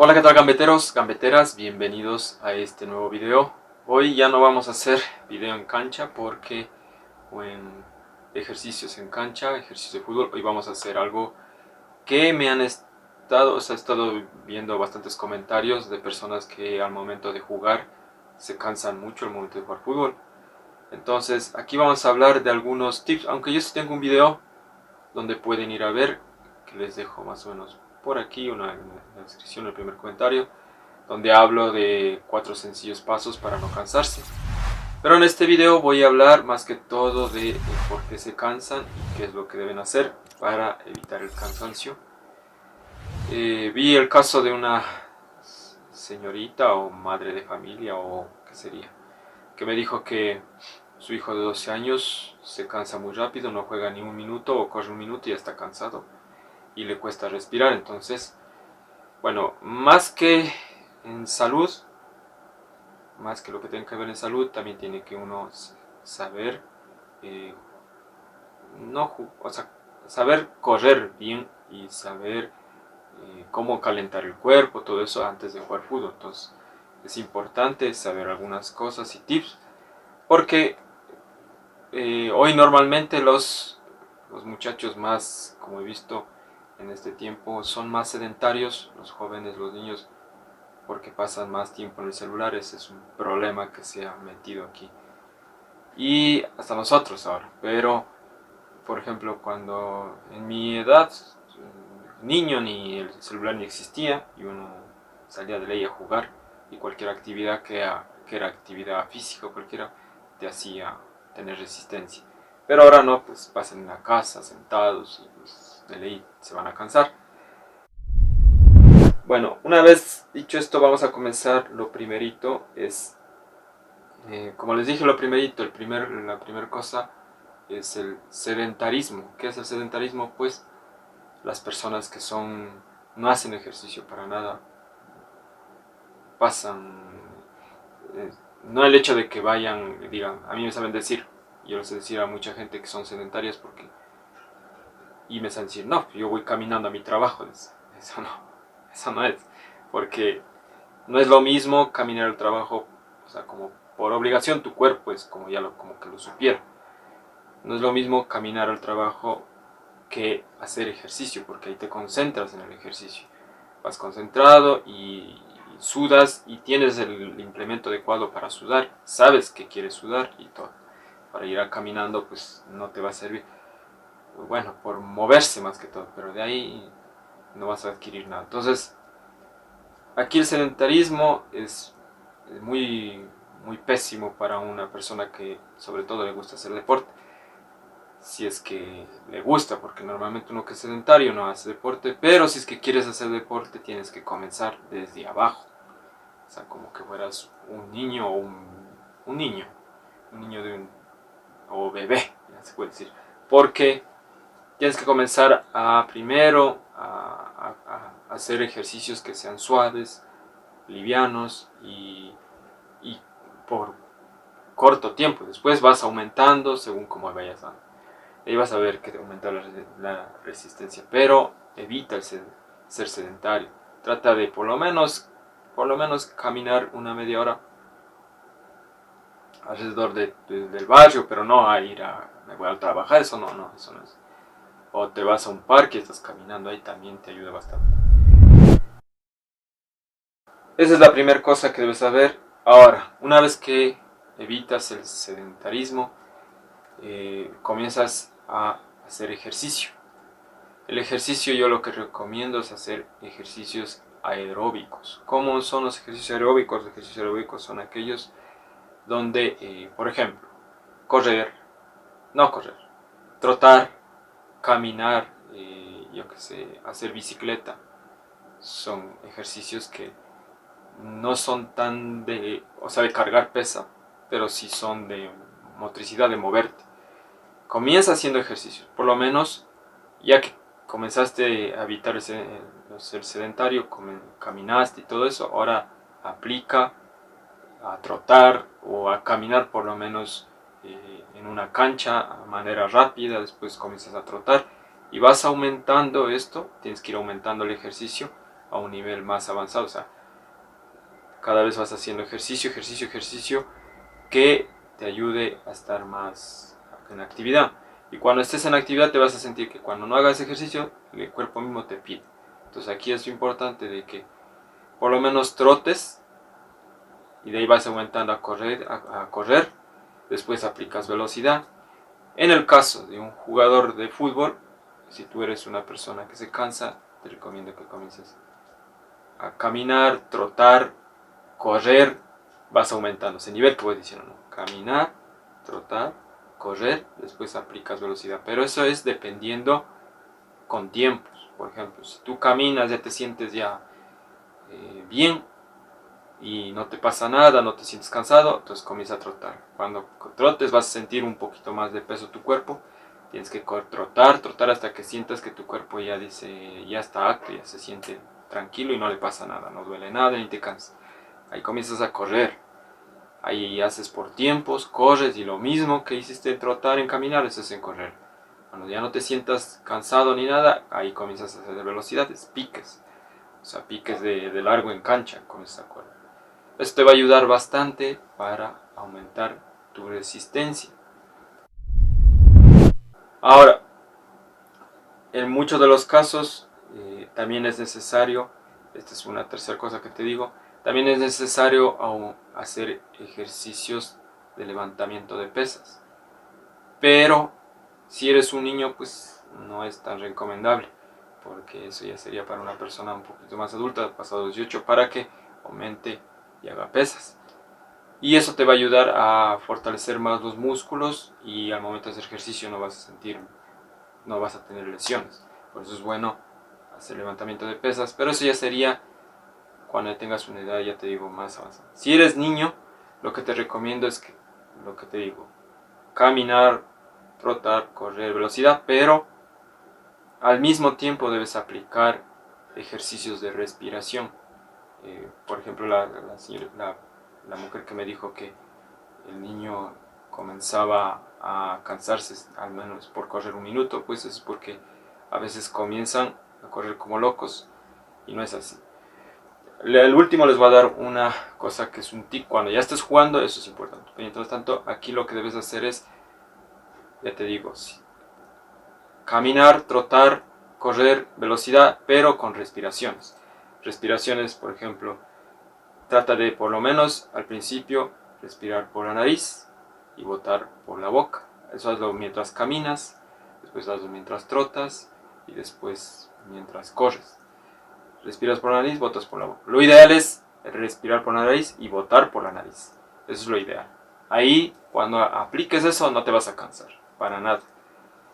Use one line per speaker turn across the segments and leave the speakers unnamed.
Hola, ¿qué tal, gambeteros, gambeteras? Bienvenidos a este nuevo video. Hoy ya no vamos a hacer video en cancha o en ejercicios en cancha, ejercicios de fútbol. Hoy vamos a hacer algo que me han estado, he estado viendo bastantes comentarios de personas que al momento de jugar se cansan mucho al momento de jugar fútbol. Entonces aquí vamos a hablar de algunos tips, aunque yo sí tengo un video donde pueden ir a ver, que les dejo más o menos por aquí, en la descripción, el primer comentario, donde hablo de 4 sencillos pasos para no cansarse. Pero en este video voy a hablar más que todo de por qué se cansan y qué es lo que deben hacer para evitar el cansancio. Vi el caso de una señorita o madre de familia o qué sería, que me dijo que su hijo de 12 años se cansa muy rápido, no juega ni un minuto o corre un minuto y ya está cansado y le cuesta respirar. Entonces, bueno, más que en salud, más que lo que tenga que ver en salud, también tiene que uno saber, no, o sea, saber correr bien y saber cómo calentar el cuerpo, todo eso antes de jugar fútbol. Entonces, es importante saber algunas cosas y tips, porque hoy normalmente los muchachos más, como he visto en este tiempo, son más sedentarios, los jóvenes, los niños, porque pasan más tiempo en el celular. Ese es un problema que se ha metido aquí. Y hasta nosotros ahora. Pero, por ejemplo, cuando en mi edad, niño, ni el celular ni existía, y uno salía de ley a jugar, y cualquier actividad que era actividad física, cualquiera, te hacía tener resistencia. Pero ahora no, pues pasan en la casa, sentados, y pues de ley se van a cansar. Bueno, una vez dicho esto, vamos a comenzar. Lo primerito es, como les dije, lo primerito, la primera cosa es el sedentarismo. ¿Qué es el sedentarismo? Pues las personas que no hacen ejercicio para nada, pasan, no el hecho de que vayan, digan, a mí me saben decir, yo les sé decir a mucha gente que son sedentarias y me saben decir, no, yo voy caminando a mi trabajo. Eso no es, porque no es lo mismo caminar al trabajo, o sea, como por obligación tu cuerpo es como como que lo supiera. No es lo mismo caminar al trabajo que hacer ejercicio, porque ahí te concentras en el ejercicio. Vas concentrado y sudas y tienes el implemento adecuado para sudar. Sabes que quieres sudar y todo. Para ir caminando pues no te va a servir. Bueno, por moverse más que todo, pero de ahí no vas a adquirir nada. Entonces, aquí el sedentarismo es muy pésimo para una persona que sobre todo le gusta hacer deporte. Si es que le gusta, porque normalmente uno que es sedentario no hace deporte, pero si es que quieres hacer deporte tienes que comenzar desde abajo. O sea, como que fueras un niño o un niño, o bebé, ya se puede decir. Porque tienes que comenzar primero a hacer ejercicios que sean suaves, livianos y por corto tiempo. Después vas aumentando según como vayas dando. Ahí vas a ver que aumenta la resistencia, pero evita el ser sedentario. Trata de por lo menos caminar una media hora alrededor del barrio, pero no a ir me voy a trabajar, eso no es. O te vas a un parque y estás caminando, ahí también te ayuda bastante. Esa es la primera cosa que debes saber. Ahora, una vez que evitas el sedentarismo, comienzas a hacer ejercicio. El ejercicio, yo lo que recomiendo es hacer ejercicios aeróbicos. ¿Cómo son los ejercicios aeróbicos? Los ejercicios aeróbicos son aquellos donde, por ejemplo, correr, trotar, caminar, yo que sé, hacer bicicleta. Son ejercicios que no son tan de cargar pesa, pero sí son de motricidad, de moverte. Comienza haciendo ejercicios, por lo menos, ya que comenzaste a evitar el ser sedentario, caminaste y todo eso, ahora aplica a trotar o a caminar por lo menos en una cancha a manera rápida. Después comienzas a trotar y vas aumentando esto, tienes que ir aumentando el ejercicio a un nivel más avanzado. O sea, cada vez vas haciendo ejercicio que te ayude a estar más en actividad. Y cuando estés en actividad te vas a sentir que cuando no hagas ejercicio, el cuerpo mismo te pide. Entonces aquí es importante de que por lo menos trotes y de ahí vas aumentando a correr, después aplicas velocidad. En el caso de un jugador de fútbol, si tú eres una persona que se cansa, te recomiendo que comiences a caminar, trotar, correr, vas aumentando ese nivel que voy diciendo, ¿no? Caminar, trotar, correr, después aplicas velocidad. Pero eso es dependiendo con tiempos. Por ejemplo, si tú caminas, ya te sientes ya bien y no te pasa nada, no te sientes cansado, entonces comienza a trotar. Cuando trotes vas a sentir un poquito más de peso tu cuerpo. Tienes que trotar hasta que sientas que tu cuerpo ya dice, ya está apto, ya se siente tranquilo y no le pasa nada, no duele nada ni te cansas. Ahí comienzas a correr. Ahí haces por tiempos, corres y lo mismo que hiciste en trotar, en caminar, eso es en correr. Cuando ya no te sientas cansado ni nada, ahí comienzas a hacer velocidades, piques. O sea, piques de largo en cancha, comienzas a correr. Esto te va a ayudar bastante para aumentar tu resistencia. Ahora, en muchos de los casos también es necesario, esta es una tercera cosa que te digo, también es necesario hacer ejercicios de levantamiento de pesas. Pero si eres un niño, pues no es tan recomendable, porque eso ya sería para una persona un poquito más adulta, pasado los 18, para que aumente y haga pesas. Y eso te va a ayudar a fortalecer más los músculos y al momento de hacer ejercicio no vas a tener lesiones. Por eso es bueno hacer levantamiento de pesas, pero eso ya sería cuando tengas una edad, ya te digo, más avanzada. Si eres niño, lo que te recomiendo es que, lo que te digo, caminar, trotar, correr, velocidad, pero al mismo tiempo debes aplicar ejercicios de respiración. Por ejemplo, la mujer que me dijo que el niño comenzaba a cansarse al menos por correr un minuto, pues es porque a veces comienzan a correr como locos y no es así. El último les voy a dar una cosa que es un tip. Cuando ya estés jugando, eso es importante. Mientras tanto, aquí lo que debes hacer es, ya te digo, caminar, trotar, correr, velocidad, pero con respiraciones. Respiraciones, por ejemplo, trata de por lo menos al principio respirar por la nariz y botar por la boca. Eso hazlo mientras caminas, después hazlo mientras trotas y después mientras corres. Respiras por la nariz, botas por la boca. Lo ideal es respirar por la nariz y botar por la nariz. Eso es lo ideal. Ahí, cuando apliques eso, no te vas a cansar, para nada.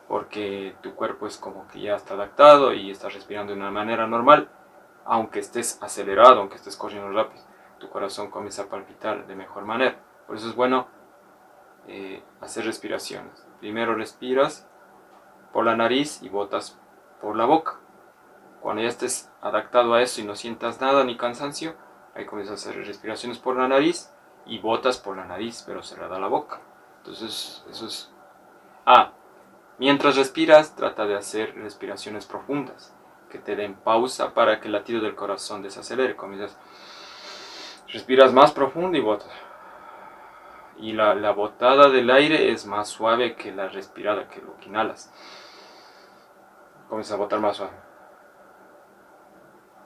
Porque tu cuerpo es como que ya está adaptado y estás respirando de una manera normal. Aunque estés acelerado, aunque estés corriendo rápido, tu corazón comienza a palpitar de mejor manera. Por eso es bueno hacer respiraciones. Primero respiras por la nariz y botas por la boca. Cuando ya estés adaptado a eso y no sientas nada ni cansancio, ahí comienzas a hacer respiraciones por la nariz y botas por la nariz, pero cerrada la boca. Entonces, eso es... Mientras respiras, trata de hacer respiraciones profundas, que te den pausa para que el latido del corazón desacelere. Comienzas, respiras más profundo y botas. Y la botada del aire es más suave que la respirada, que lo que inhalas. Comienzas a botar más suave.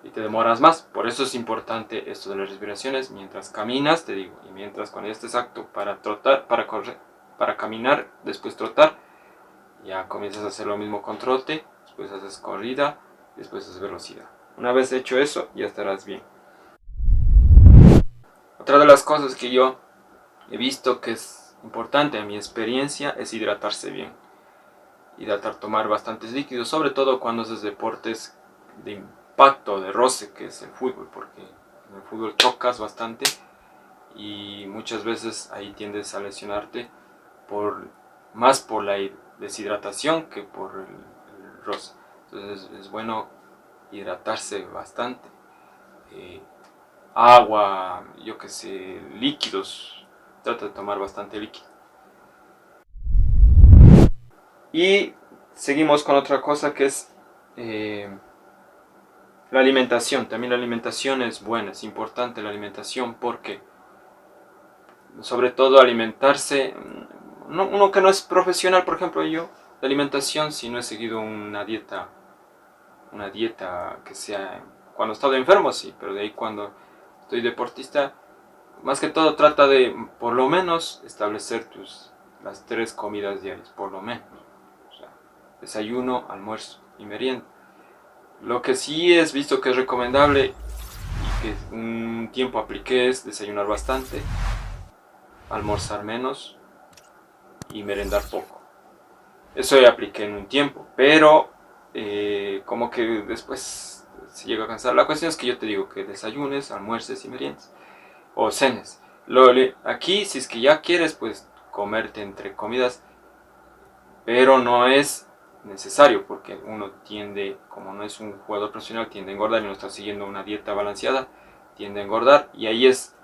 Y te demoras más. Por eso es importante esto de las respiraciones mientras caminas, te digo, y mientras cuando ya estés apto para trotar, para correr, para caminar, después trotar, ya comienzas a hacer lo mismo con trote, después haces corrida, después haces velocidad. Una vez hecho eso, ya estarás bien. Otra de las cosas que yo he visto que es importante en mi experiencia es hidratarse bien. Tomar bastantes líquidos, sobre todo cuando haces deportes de impacto, de roce, que es el fútbol, porque en el fútbol chocas bastante y muchas veces ahí tiendes a lesionarte más por la deshidratación que por el roce. Entonces es bueno hidratarse bastante. Agua, yo que sé, líquidos, trata de tomar bastante líquido. Y seguimos con otra cosa que es La alimentación, también la alimentación es buena, es importante la alimentación porque sobre todo alimentarse, uno que no es profesional, por ejemplo yo, de alimentación, si no he seguido una dieta que sea, cuando he estado enfermo sí, pero de ahí cuando estoy deportista, más que todo trata de por lo menos establecer las 3 comidas diarias, por lo menos, o sea, desayuno, almuerzo y merienda. Lo que sí es visto que es recomendable y que un tiempo apliqué es desayunar bastante, almorzar menos y merendar poco. Eso ya apliqué en un tiempo, pero como que después se llega a cansar. La cuestión es que yo te digo que desayunes, almuerces y meriendas, o cenes. Aquí, si es que ya quieres, pues comerte entre comidas, pero no es necesario porque uno tiende, como no es un jugador profesional, tiende a engordar y no está siguiendo una dieta balanceada, tiende a engordar y ahí es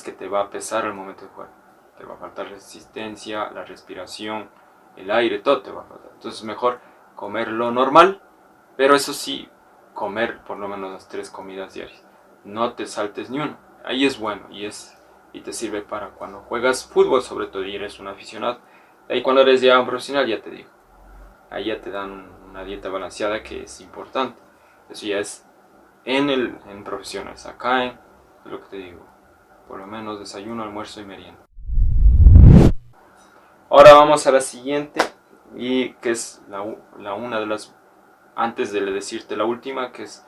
que te va a pesar al momento de jugar. Te va a faltar resistencia, la respiración, el aire, todo te va a faltar. Entonces mejor comer lo normal, pero eso sí, comer por lo menos las 3 comidas diarias. No te saltes ni una. Ahí es bueno y te sirve para cuando juegas fútbol, sobre todo y eres un aficionado. Ahí cuando eres ya un profesional, ya te digo, ahí ya te dan una dieta balanceada que es importante. Eso ya es en profesionales. Acá en lo que te digo, por lo menos desayuno, almuerzo y merienda. Ahora vamos a la siguiente y que es una de las, antes de decirte la última, que es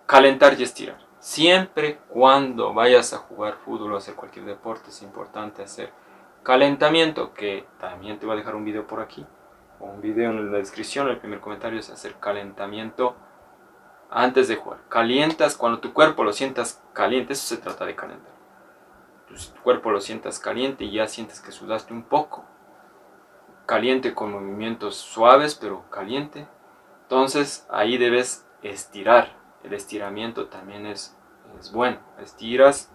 calentar y estirar. Siempre cuando vayas a jugar fútbol o hacer cualquier deporte es importante hacer calentamiento, que también te voy a dejar un video por aquí o un video en la descripción. El primer comentario es hacer calentamiento antes de jugar. Calientas cuando tu cuerpo lo sientas caliente, eso se trata de calentar. Tu cuerpo lo sientas caliente y ya sientes que sudaste un poco, caliente con movimientos suaves pero caliente, entonces ahí debes estirar. El estiramiento también es bueno. Estiras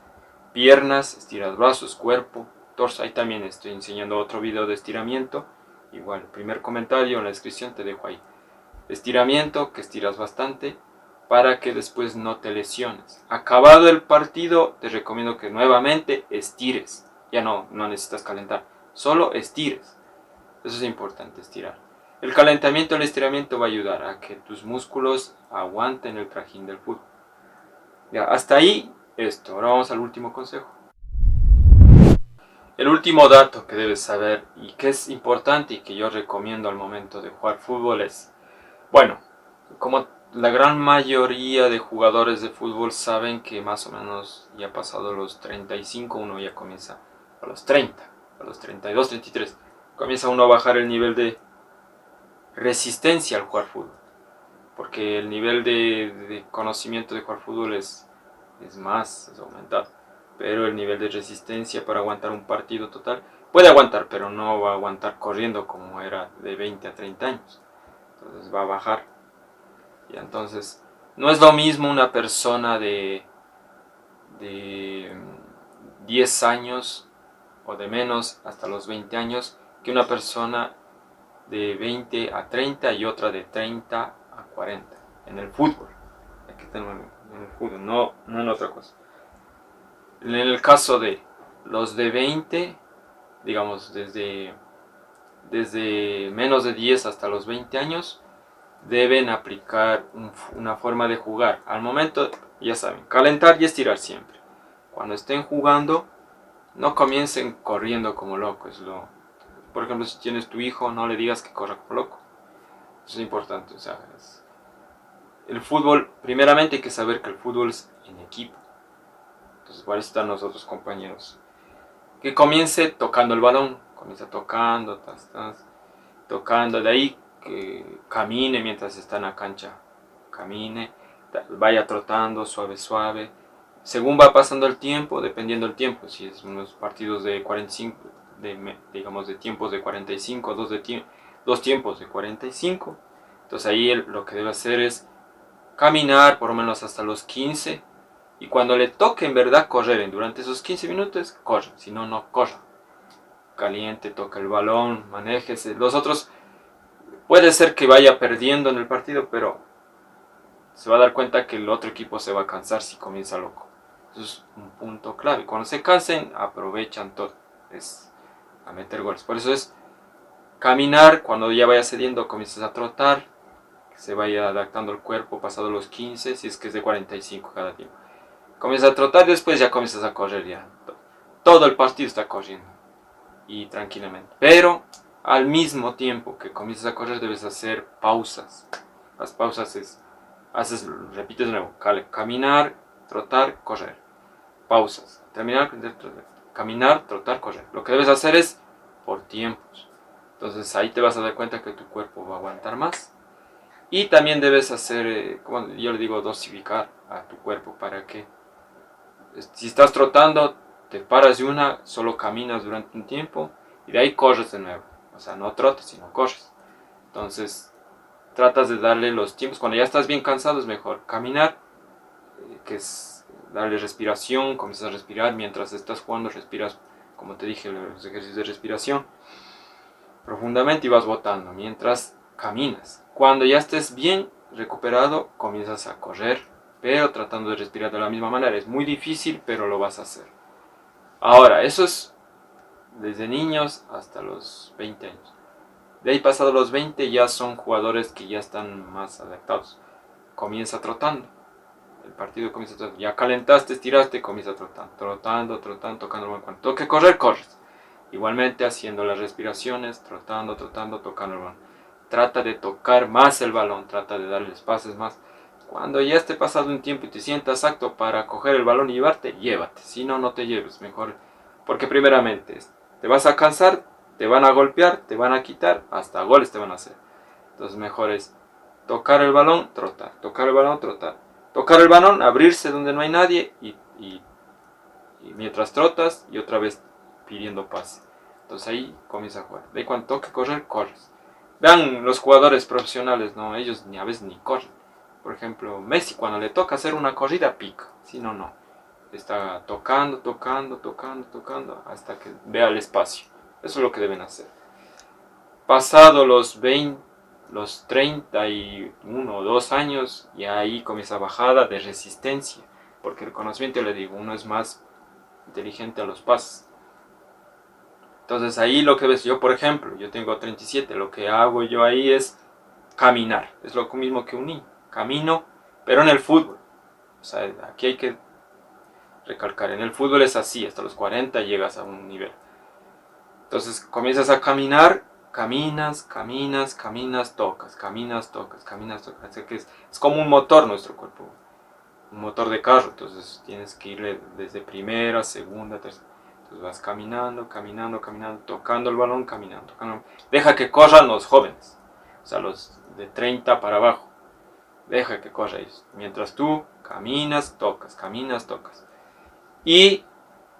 piernas, estiras brazos, cuerpo, torso. Ahí también estoy enseñando otro video de estiramiento. Igual, el primer comentario en la descripción te dejo ahí. Estiramiento, que estiras bastante para que después no te lesiones. Acabado el partido, te recomiendo que nuevamente estires. Ya no necesitas calentar, solo estires. Eso es importante, estirar. El calentamiento, el estiramiento va a ayudar a que tus músculos aguanten el trajín del fútbol. Ya, hasta ahí esto. Ahora vamos al último consejo. El último dato que debes saber y que es importante y que yo recomiendo al momento de jugar fútbol es, bueno, como la gran mayoría de jugadores de fútbol saben que más o menos ya pasado los 35 uno ya comienza, a los 30, a los 32, 33, comienza uno a bajar el nivel de resistencia al jugar fútbol, porque el nivel de conocimiento de jugar fútbol es aumentado, pero el nivel de resistencia para aguantar un partido total puede aguantar, pero no va a aguantar corriendo como era de 20 a 30 años, entonces va a bajar. Y entonces no es lo mismo una persona de 10 años o de menos hasta los 20 años que una persona de 20 a 30 y otra de 30 a 40 en el fútbol. Aquí tenemos en el fútbol, no en otra cosa. En el caso de los de 20, digamos desde menos de 10 hasta los 20 años, deben aplicar una forma de jugar. Al momento, ya saben, calentar y estirar siempre. Cuando estén jugando, no comiencen corriendo como locos. Por ejemplo, si tienes tu hijo, no le digas que corra como loco. Eso es importante. O sea, el fútbol, primeramente hay que saber que el fútbol es en equipo. Entonces, para eso están los otros compañeros. Que comience tocando el balón. Comienza tocando, tocando. De ahí que camine mientras está en la cancha. Camine, vaya trotando suave, suave. Según va pasando el tiempo, dependiendo del tiempo, si es unos partidos de 45, digamos de tiempos de 45, dos tiempos de 45, entonces ahí lo que debe hacer es caminar por lo menos hasta los 15 y cuando le toque en verdad correr durante esos 15 minutos, corre, si no, no corra. Caliente, toca el balón, manéjese. Los otros puede ser que vaya perdiendo en el partido, pero se va a dar cuenta que el otro equipo se va a cansar si comienza loco. Eso es un punto clave. Cuando se cansen, aprovechan todo. Es a meter goles. Por eso es caminar. Cuando ya vaya cediendo, comienzas a trotar. Que se vaya adaptando el cuerpo pasado los 15, si es que es de 45 cada tiempo. Comienzas a trotar y después ya comienzas a correr ya. Todo el partido está corriendo. Y tranquilamente. Pero al mismo tiempo que comienzas a correr debes hacer pausas. Las pausas es, repites de nuevo, caminar, trotar, correr. Pausas. Caminar, trotar, correr. Lo que debes hacer es por tiempos. Entonces ahí te vas a dar cuenta que tu cuerpo va a aguantar más. Y también debes hacer, como yo le digo, dosificar a tu cuerpo para que si estás trotando, te paras de una, solo caminas durante un tiempo y de ahí corres de nuevo. O sea, no trotas, sino corres. Entonces, tratas de darle los tiempos. Cuando ya estás bien cansado es mejor caminar, que es darle respiración, comienzas a respirar. Mientras estás jugando respiras, como te dije, los ejercicios de respiración profundamente y vas botando mientras caminas. Cuando ya estés bien recuperado, comienzas a correr, pero tratando de respirar de la misma manera. Es muy difícil, pero lo vas a hacer. Ahora, eso es desde niños hasta los 20 años. De ahí pasado los 20 ya son jugadores que ya están más adaptados. Comienza trotando. El partido comienza trotando. Ya calentaste, estiraste, comienza trotando. Trotando, tocando el balón. Cuando toque correr, corres. Igualmente haciendo las respiraciones, trotando, tocando el balón. Trata de tocar más el balón, trata de darles pases más. Cuando ya esté pasado un tiempo y te sientas apto para coger el balón y llevarte, llévate. Si no, no te lleves, mejor. Porque primeramente, te vas a cansar, te van a golpear, te van a quitar, hasta goles te van a hacer. Entonces mejor es tocar el balón, trotar, tocar el balón, trotar. Tocar el balón, abrirse donde no hay nadie y mientras trotas y otra vez pidiendo pase. Entonces ahí comienza a jugar. De ahí cuando toque correr, corres. Vean los jugadores profesionales, no, ellos ni a veces ni corren. Por ejemplo, Messi cuando le toca hacer una corrida pica, si no, no. Está tocando hasta que vea el espacio. Eso es lo que deben hacer. Pasado los 20, los 31 o 2 años, y ahí comienza bajada de resistencia. Porque el conocimiento, le digo, uno es más inteligente a los pases. Entonces ahí lo que ves, yo por ejemplo, yo tengo 37, lo que hago yo ahí es caminar. Es lo mismo que un niño. Camino, pero en el fútbol. O sea, aquí hay que recalcar, en el fútbol es así, hasta los 40 llegas a un nivel. Entonces comienzas a caminar, caminas, tocas. Así que es como un motor nuestro cuerpo, un motor de carro. Entonces tienes que ir desde primera, segunda, tercera. Entonces vas caminando, tocando el balón, caminando. Deja que corran los jóvenes, o sea, los de 30 para abajo. Deja que corra ellos. Mientras tú caminas, tocas. Y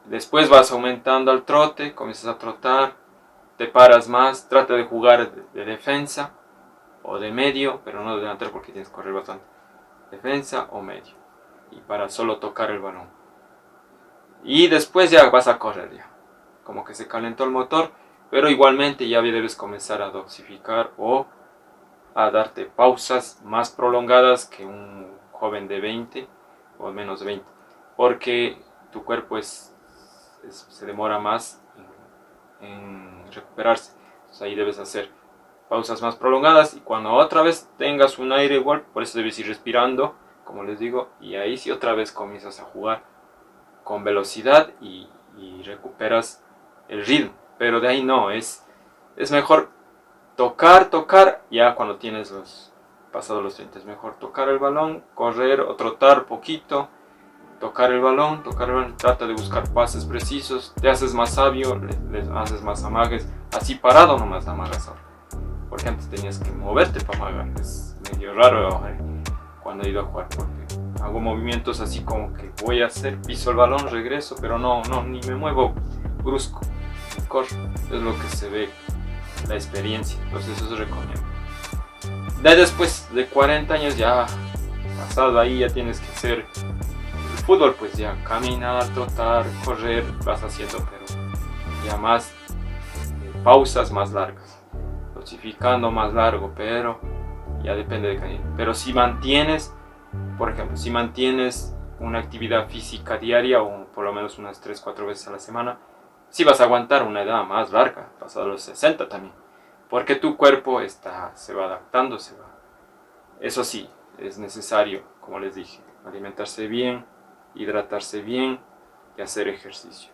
después vas aumentando al trote, comienzas a trotar, te paras más, trata de jugar de defensa o de medio, pero no de delantero porque tienes que correr bastante. Defensa o medio. Y para solo tocar el balón. Y después ya vas a correr ya. Como que se calentó el motor, pero igualmente ya debes comenzar a dosificar o a darte pausas más prolongadas que un joven de 20 o menos de 20. Porque tu cuerpo se demora más en recuperarse. Entonces ahí debes hacer pausas más prolongadas y cuando otra vez tengas un aire igual, por eso debes ir respirando, como les digo, y ahí sí otra vez comienzas a jugar con velocidad y recuperas el ritmo. Pero de ahí no, es mejor tocar, ya cuando tienes pasado los 30, es mejor tocar el balón, correr o trotar poquito, tocar el balón, trata de buscar pases precisos, te haces más sabio, les haces más amagues, así parado nomás amagas ahora. Porque antes tenías que moverte para amagar, es medio raro cuando he ido a jugar, porque hago movimientos así como que voy a hacer, piso el balón, regreso, pero no, ni me muevo brusco, corro, es lo que se ve, la experiencia, entonces eso se recomienda. De después de 40 años ya pasado ahí ya tienes que hacer el fútbol, pues ya caminar, trotar, correr, vas haciendo, pero ya más pausas más largas, dosificando más largo, pero ya depende de cada. Pero si mantienes Por ejemplo, si mantienes una actividad física diaria o por lo menos unas 3-4 veces a la semana, sí vas a aguantar una edad más larga, pasado los 60 también, porque tu cuerpo se va adaptando, Eso sí, es necesario, como les dije, alimentarse bien, hidratarse bien y hacer ejercicio.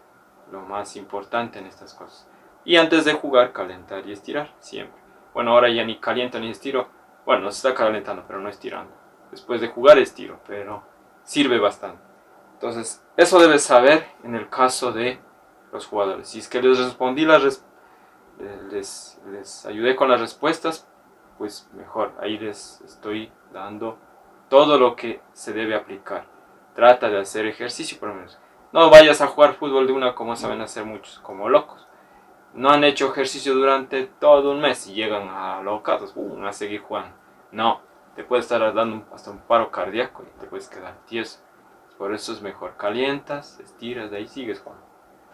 Lo más importante en estas cosas. Y antes de jugar, calentar y estirar, siempre. Bueno, ahora ya ni caliento ni estiro. Bueno, no se está calentando, pero no estirando. Después de jugar estiro, pero sirve bastante. Entonces, eso debes saber en el caso de los jugadores. Si es que les respondí, les ayudé con las respuestas, pues mejor. Ahí les estoy dando todo lo que se debe aplicar. Trata de hacer ejercicio por lo menos. No vayas a jugar fútbol de una como saben hacer muchos, como locos. No han hecho ejercicio durante todo un mes y llegan a locados, a seguir jugando. No, te puede estar dando hasta un paro cardíaco y te puedes quedar tieso. Por eso es mejor, calientas, estiras, de ahí sigues jugando.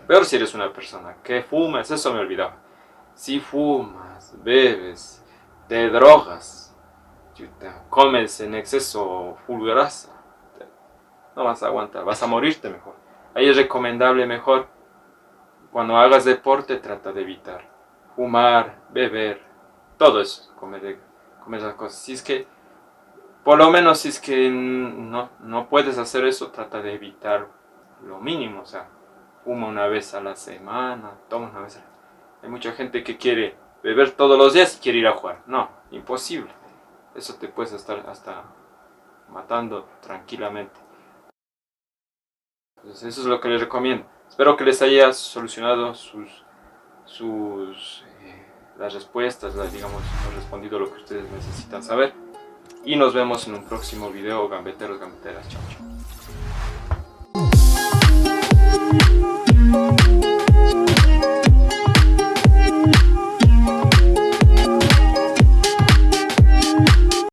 Peor si eres una persona que fumas, eso me olvidaba. Si fumas, bebes, te drogas, comes en exceso full grasa, no vas a aguantar, vas a morirte mejor. Ahí es recomendable mejor, cuando hagas deporte, trata de evitar fumar, beber, todo eso, comer esas cosas. Si es que, por lo menos si es que no puedes hacer eso, trata de evitar lo mínimo, o sea, fuma una vez a la semana, toma una vez a la semana. Hay mucha gente que quiere beber todos los días y quiere ir a jugar. No, imposible. Eso te puedes estar hasta matando tranquilamente. Entonces eso es lo que les recomiendo. Espero que les haya solucionado las respuestas, digamos, respondido lo que ustedes necesitan saber. Y nos vemos en un próximo video, gambeteros, gambeteras. Chao, chao.